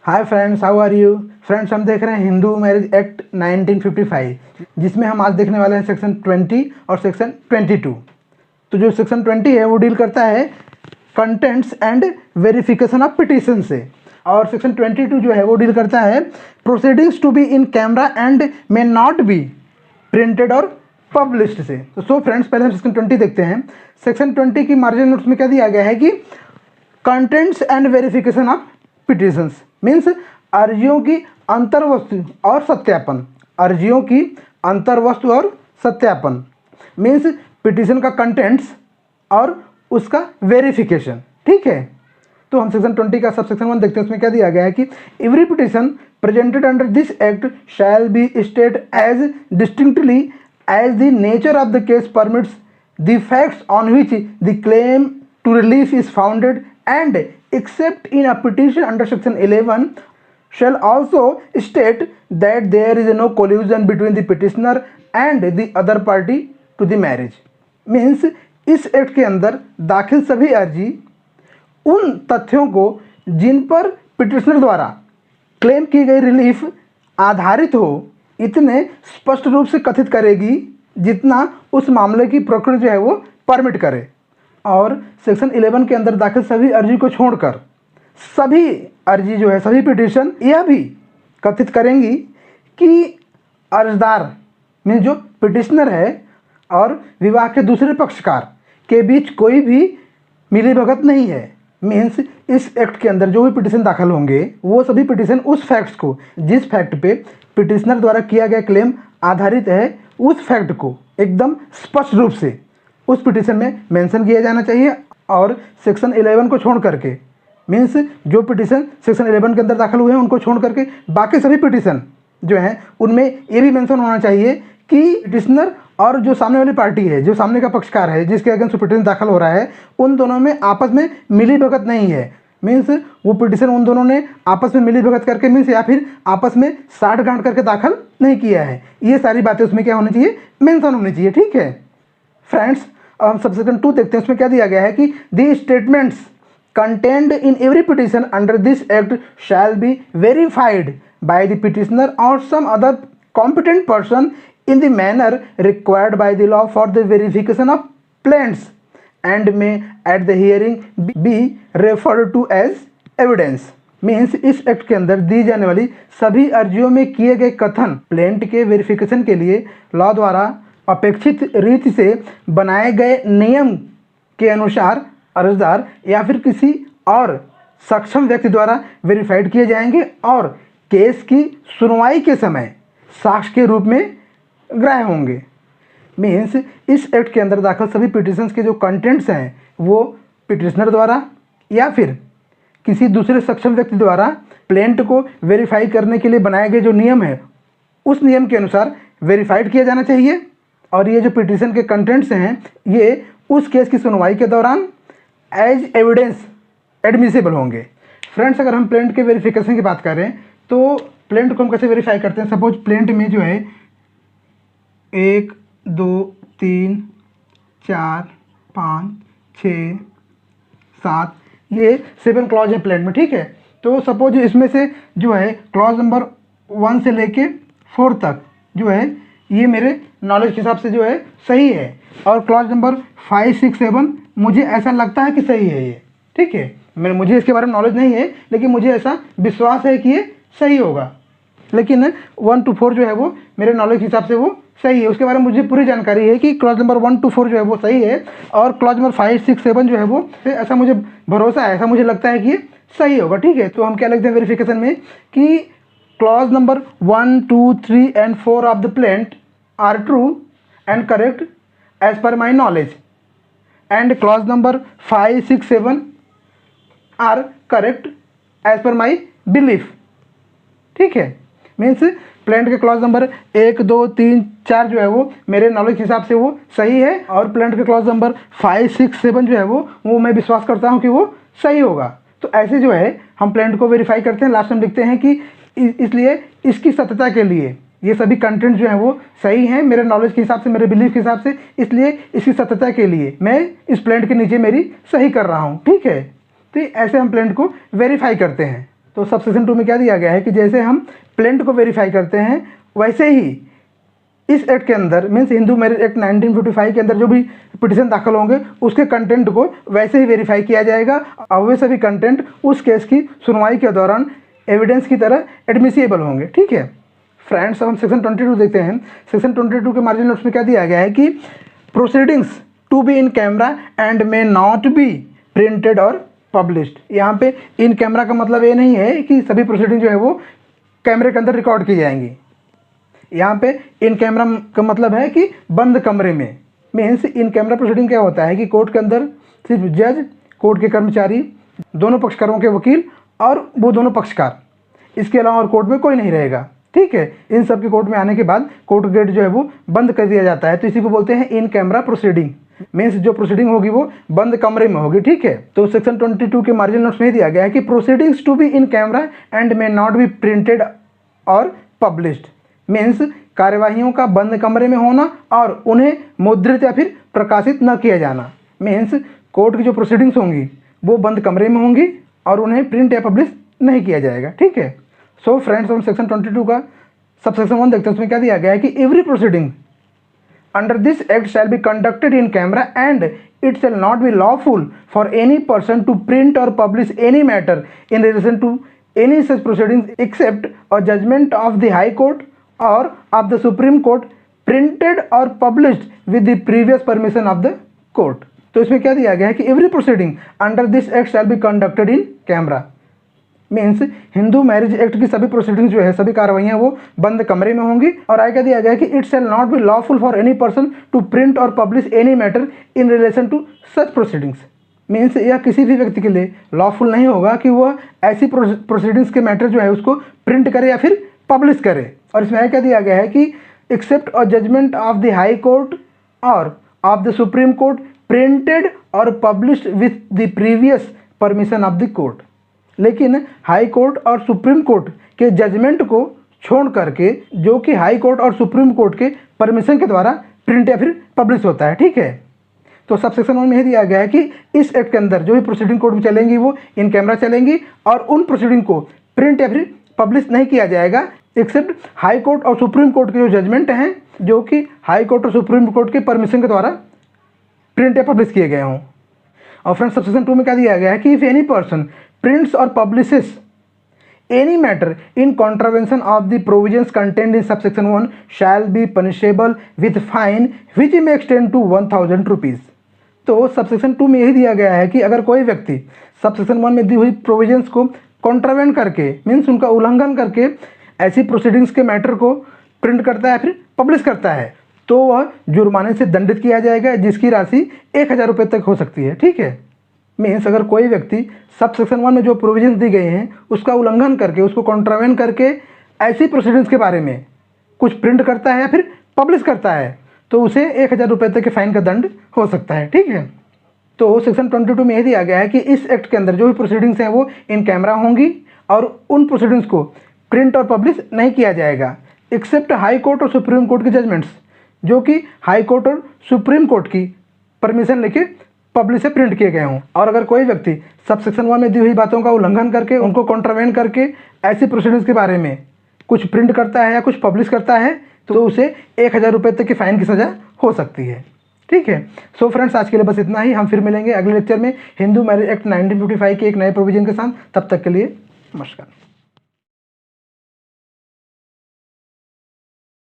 Hi friends, how are you friends. हम देख रहे हैं हिंदू मैरिज एक्ट 1955, जिसमें हम आज देखने वाले हैं सेक्शन 20 और सेक्शन 22। तो जो सेक्शन 20 है वो डील करता है contents and verification of petition से, और सेक्शन 22 जो है वो डील करता है proceedings to be in camera and may not be printed और पब्लिश्ड से। तो सो फ्रेंड्स, पहले हम सेक्शन 20 देखते हैं। सेक्शन 20 की मार्जिनल नोट्स में क्या दिया गया है कि contents and verification of petitions means अर्जियों की अंतर्वस्तु और सत्यापन। अर्जियों की अंतर्वस्तु और सत्यापन मीन्स पिटीशन का कंटेंट्स और उसका वेरिफिकेशन। ठीक है, तो हम सेक्शन 20 का सब सेक्शन 1 देखते हैं। उसमें क्या दिया गया है कि every petition presented under this act shall be state as distinctly as the nature of the case permits the facts on which the claim to relief is founded, and except in a petition under section 11 shall also state that there is no collusion between the petitioner and the other party to the marriage। Means इस act के अंदर दाखिल सभी अर्जी उन तथ्यों को जिन पर पिटिशनर द्वारा क्लेम की गई रिलीफ आधारित हो इतने स्पष्ट रूप से कथित करेगी जितना उस मामले की प्रकृति जो है वो परमिट करे। और सेक्शन 11 के अंदर दाखिल सभी अर्जी को छोड़कर सभी अर्जी जो है, सभी पिटीशन यह भी कथित करेंगी कि अर्जदार मीन जो पिटिशनर है और विवाह के दूसरे पक्षकार के बीच कोई भी मिलीभगत नहीं है। मीन्स इस एक्ट के अंदर जो भी पिटिशन दाखिल होंगे वो सभी पिटिशन उस फैक्ट्स को, जिस फैक्ट पे पिटिशनर द्वारा किया गया क्लेम आधारित है, उस फैक्ट को एकदम स्पष्ट रूप से उस पिटीशन में मेंशन किया जाना चाहिए। और सेक्शन 11 को छोड़ करके मीन्स जो पिटीशन सेक्शन 11 के अंदर दाखिल हुए हैं उनको छोड़ करके बाकी सभी पिटीशन जो हैं उनमें ये भी मेंशन होना चाहिए कि पिटिशनर और जो सामने वाली पार्टी है, जो सामने का पक्षकार है जिसके अगेंस्ट पिटीशन दाखिल हो रहा है, उन दोनों में आपस में मिलीभगत नहीं है। मीन्स वो पिटीशन उन दोनों ने आपस में मिलीभगत करके मीन्स या फिर आपस में साठ-गांठ करके दाखिल नहीं किया है। ये सारी बातें उसमें क्या होनी चाहिए, मेंशन होनी चाहिए। ठीक है फ्रेंड्स, अब हम सब सेक्शन 2 देखते हैं। उसमें क्या दिया गया है कि the statements contained in every petition under this act shall be verified by the petitioner or some other competent person in the manner required by the law for the verification of plaints and may at the hearing be referred to as evidence. Means इस act के अंदर दी जाने वाली सभी अर्जियों में किए गए कथन प्लेंट के वेरिफिकेशन के लिए लॉ द्वारा अपेक्षित रीति से बनाए गए नियम के अनुसार अर्जदार या फिर किसी और सक्षम व्यक्ति द्वारा वेरीफाइड किए जाएंगे और केस की सुनवाई के समय साक्ष्य के रूप में ग्राह्य होंगे। मीन्स इस एक्ट के अंदर दाखिल सभी पिटिशंस के जो कंटेंट्स हैं वो पिटिशनर द्वारा या फिर किसी दूसरे सक्षम व्यक्ति द्वारा प्लेंट को वेरीफाई करने के लिए बनाए गए जो नियम है उस नियम के अनुसार वेरीफाइड किया जाना चाहिए। और ये जो पिटीशन के कंटेंट्स हैं ये उस केस की सुनवाई के दौरान एज एविडेंस एडमिसिबल होंगे। फ्रेंड्स, अगर हम प्लेंट के वेरिफिकेशन की बात करें तो प्लेंट को हम कैसे वेरीफाई करते हैं। सपोज प्लेंट में जो है 1 2 3 4 5 6 7 ये 7 क्लॉज है प्लेंट में। ठीक है, तो सपोज इसमें से जो है क्लॉज नंबर 1 से लेके 4 तक जो है ये मेरे नॉलेज के हिसाब से जो है सही है, और क्लॉज नंबर 5 6 7 मुझे ऐसा लगता है कि सही है ये। ठीक है, मुझे इसके बारे में नॉलेज नहीं है लेकिन मुझे ऐसा विश्वास है कि ये सही होगा। लेकिन 1 to 4 जो है वो मेरे नॉलेज के हिसाब से वो सही है, उसके बारे में मुझे पूरी जानकारी है कि क्लॉज नंबर 1 to 4 जो है वो सही है, और क्लॉज नंबर 5 6 7 जो है वो ऐसा मुझे भरोसा है, ऐसा मुझे लगता है कि ये सही होगा। ठीक है, तो हम क्या लिखते हैं वेरिफिकेशन में कि clause number 1 2 3 and 4 of the plaint are true and correct as per my knowledge, and clause number 5 6 7 are correct as per my belief। ठीक है, मीन्स प्लेंट के क्लॉज नंबर 1 2 3 4 जो है वो मेरे नॉलेज के हिसाब से वो सही है, और प्लेंट के क्लॉज नंबर 5 6 7 जो है वो मैं विश्वास करता हूँ कि वो सही होगा। तो ऐसे जो है हम प्लेंट को वेरीफाई करते हैं। लास्ट में लिखते हैं कि इसलिए इसकी सत्यता के लिए ये सभी कंटेंट जो हैं वो सही हैं मेरे नॉलेज के हिसाब से, मेरे बिलीफ के हिसाब से, इसलिए इसकी सत्यता के लिए मैं इस प्लेंट के नीचे मेरी सही कर रहा हूँ। ठीक है, तो ऐसे हम प्लेंट को वेरीफाई करते हैं। तो सब सेक्शन 2 में क्या दिया गया है कि जैसे हम प्लेंट को वेरीफाई करते हैं, वैसे ही इस एक्ट के अंदर मीन्स हिंदू मैरिज एक्ट 1955 के अंदर जो भी पिटिशन दाखिल होंगे उसके कंटेंट को वैसे ही वेरीफाई किया जाएगा और वे सभी कंटेंट उस केस की सुनवाई के दौरान एविडेंस की तरह एडमिसिबल होंगे। ठीक है फ्रेंड्स, अब हम सेक्शन 22 देखते हैं। सेक्शन 22 के मार्जिनल नोट्स में क्या दिया गया है कि proceedings to be in camera and may not be printed और पब्लिश्ड। यहाँ पे इन कैमरा का मतलब ये नहीं है कि सभी प्रोसीडिंग जो है वो कैमरे के अंदर रिकॉर्ड की जाएंगी। यहाँ पे इन कैमरा का मतलब है कि बंद कमरे में। मीन्स इन कैमरा प्रोसीडिंग क्या होता है कि कोर्ट के अंदर सिर्फ जज, कोर्ट के कर्मचारी, दोनों पक्षकारों के वकील और वो दोनों पक्षकार, इसके अलावा और कोर्ट में कोई नहीं रहेगा। ठीक है, इन सब के कोर्ट में आने के बाद कोर्ट गेट जो है वो बंद कर दिया जाता है, तो इसी को बोलते हैं इन कैमरा प्रोसीडिंग। मीन्स जो प्रोसीडिंग होगी वो बंद कमरे में होगी। ठीक है, तो सेक्शन 22 के मार्जिनल नोट्स में दिया गया है कि proceedings to be in camera and may not be printed और पब्लिश्ड। मीन्स कार्यवाहियों का बंद कमरे में होना और उन्हें मुद्रित या फिर प्रकाशित न किया जाना। मीन्स कोर्ट की जो प्रोसीडिंग्स होंगी वो बंद कमरे में होंगी और उन्हें प्रिंट या पब्लिश नहीं किया जाएगा। ठीक है, सो फ्रेंड्स, हम सेक्शन 22 का सब सेक्शन 1 देखते हैं। उसमें क्या दिया गया है कि every proceeding under this act shall be conducted in camera and it shall not be lawful for any person to print or publish any matter in relation to any such proceedings except a judgment of the High Court or of the Supreme Court printed or published with the previous permission of the court। तो इसमें क्या दिया गया है कि every proceeding under this act shall be conducted in camera. Means Hindu marriage act की सभी proceeding जो है, सभी कार्रवाइयाँ वो बंद कमरे में होंगी। और आगे क्या दिया गया है कि it shall not be lawful for any person to print or publish any matter in relation to such proceedings. Means यह किसी भी व्यक्ति के लिए लॉफुल नहीं होगा कि वह ऐसी प्रोसीडिंग्स के मैटर जो है उसको प्रिंट करे या फिर पब्लिश करे। और इसमें क्या दिया गया है कि except a judgment of the high court or of the supreme court printed और published with the previous permission of the court. लेकिन हाई कोर्ट और सुप्रीम कोर्ट के जजमेंट को छोड़ करके, जो कि हाई कोर्ट और सुप्रीम कोर्ट के परमिशन के द्वारा प्रिंट या फिर पब्लिश होता है। ठीक है, तो सब सेक्शन 1 में यह दिया गया है कि इस एक्ट के अंदर जो भी प्रोसीडिंग कोर्ट में चलेंगी वो इन कैमरा चलेंगी और उन प्रोसीडिंग को प्रिंट या फिर पब्लिश नहीं किया जाएगा एक्सेप्ट हाई कोर्ट और सुप्रीम कोर्ट के जो जजमेंट हैं, जो कि हाई कोर्ट और सुप्रीम कोर्ट के परमिशन के द्वारा प्रिंट या पब्लिश किए गए हों। और फ्रेंड्स, सब सेक्शन 2 में क्या दिया गया है कि if any person prints or publishes any matter in contravention of the provisions contained in subsection 1 shall be punishable with fine which may extend to 1000 rupees। तो सबसेक्शन 2 में यही दिया गया है कि अगर कोई व्यक्ति सबसेक्शन 1 में दी हुई प्रोविजंस को कॉन्ट्रावेंट करके, मीन्स उनका उल्लंघन करके ऐसी प्रोसीडिंग्स के मैटर को प्रिंट करता है फिर पब्लिश करता है, तो वह जुर्माने से दंडित किया जाएगा, जिसकी राशि 1000 रुपये तक हो सकती है। ठीक है, मीन्स अगर कोई व्यक्ति सब सेक्शन 1 में जो प्रोविजंस दी गई हैं उसका उल्लंघन करके, उसको कॉन्ट्रावेंट करके ऐसी प्रोसीडिंग्स के बारे में कुछ प्रिंट करता है या फिर पब्लिश करता है, तो उसे 1000 रुपये तक के फाइन का दंड हो सकता है। ठीक है, तो सेक्शन 22 में यह दिया गया है कि इस एक्ट के अंदर जो भी प्रोसीडिंग्स हैं वो इन कैमरा होंगी और उन प्रोसीडिंग्स को प्रिंट और पब्लिश नहीं किया जाएगा एक्सेप्ट हाई कोर्ट और सुप्रीम कोर्ट के जजमेंट्स, जो कि हाई कोर्ट और सुप्रीम कोर्ट की परमिशन लेके पब्लिश से प्रिंट किए गए हों। और अगर कोई व्यक्ति सब सेक्शन 1 में दी हुई बातों का उल्लंघन करके, उनको कॉन्ट्रावेंट करके ऐसी प्रोसीडिंग्स के बारे में कुछ प्रिंट करता है या कुछ पब्लिश करता है, तो उसे 1000 रुपये तक की फाइन की सज़ा हो सकती है। ठीक है, सो फ्रेंड्स, आज के लिए बस इतना ही। हम फिर मिलेंगे अगले लेक्चर में हिंदू मैरिज एक्ट 1955 के एक नए प्रोविजन के साथ। तब तक के लिए नमस्कार।